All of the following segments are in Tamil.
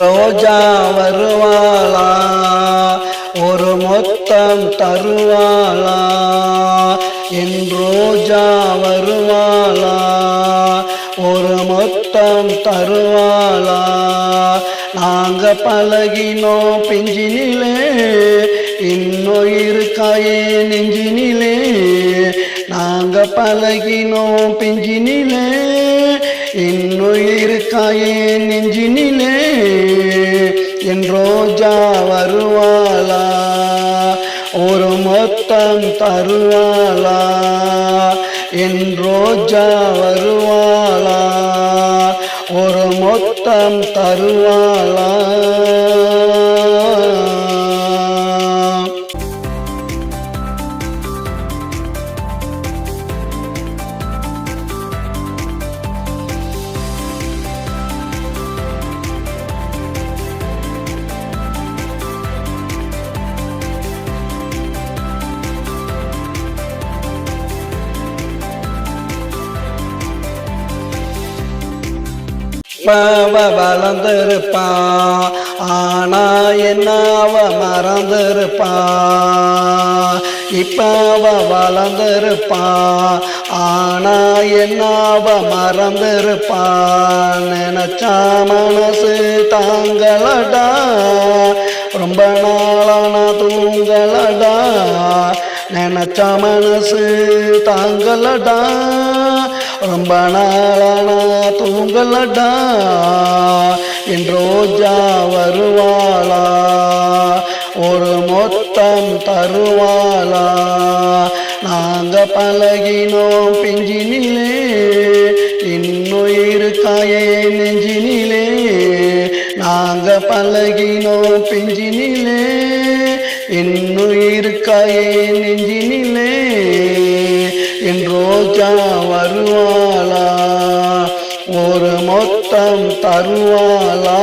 ரோஜா வருவாளா ஒரு மொத்தம் தருவாளா என் ரோஜா வருவாளா ஒரு மொத்தம் தருவாளா நாங்க பழகினோம் பிஞ்சினிலே இன்னும் இருக்காயே நெஞ்சினிலே நாங்க பழகினோம் பிஞ்சினிலே இன்னும் இருக்காயே நெஞ்சினிலே என் ரோஜா வருவாளா ஒரு மொத்தம் தருவாளா என் ரோஜா வருவாளா ஒரு மொத்தம் தருவாளா வளர்ந்திருப்பா ஆனா என்னாவ மறந்திருப்பா இப்ப வளர்ந்திருப்பா ஆனா என்னாவ மறந்திருப்பா நினைச்சா மனசு தாங்களடா ரொம்ப நாளான தூங்களடா நினைச்ச மனசு தாங்களடா ரொம்ப நாளான தூங்களடா என் ரோஜா வருவாளா ஒரு மொத்தம் தருவாளா நாங்க பழகினோம் பிஞ்சினிலே இன்னும் இருக்காயே நெஞ்சினிலே நாங்க பழகினோம் பிஞ்சினிலே இன்னும் இருக்காயே நெஞ்சினிலே என் ரோஜா வருவாளா ஒரு மொத்தம் தருவாளா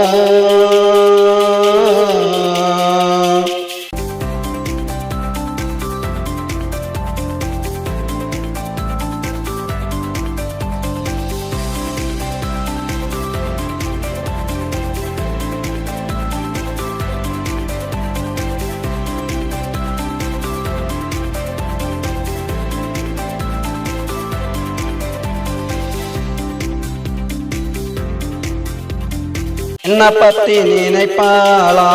என்ன பத்தி நினைப்பாளா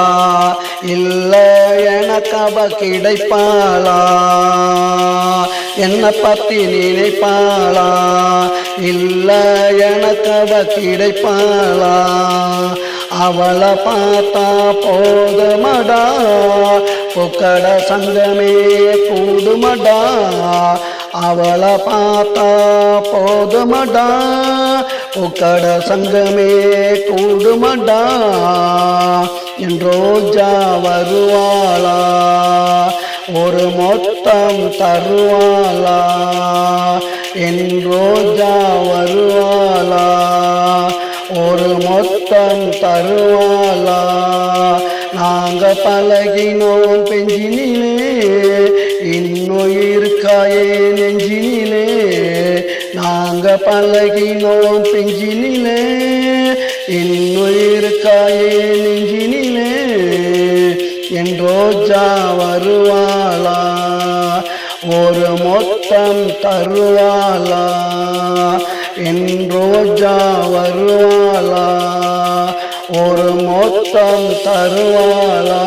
இல்ல எனக்கு அவ கிடைப்பாளா என்ன பத்தி நினைப்பாளா இல்ல எனக்கு அவ கிடைப்பாளா அவளை பார்த்தா போதுமடா பொக்கட சங்கமே கூடுமடா அவளை பார்த்தா போதுமடா பொக்கட சங்கமே கூடுமடா என் ரோஜா வருவாளா ஒரு மொத்தம் தருவாளா என் ரோஜா வருவாளா ஒரு மொத்தம் தருவாளா நாங்க பழகினோம் பெஞ்சினிலே இன்னும் இருக்காயே நெஞ்சினிலே நாங்க பழகினோம் பெஞ்சினிலே இன்னும் இருக்காயே நெஞ்சினிலே என் ரோஜா வருவாளா ஒரு மொத்தம் தருவாளா என் ரோஜா வருவாளா ஒரு மொத்தம் தருவாளா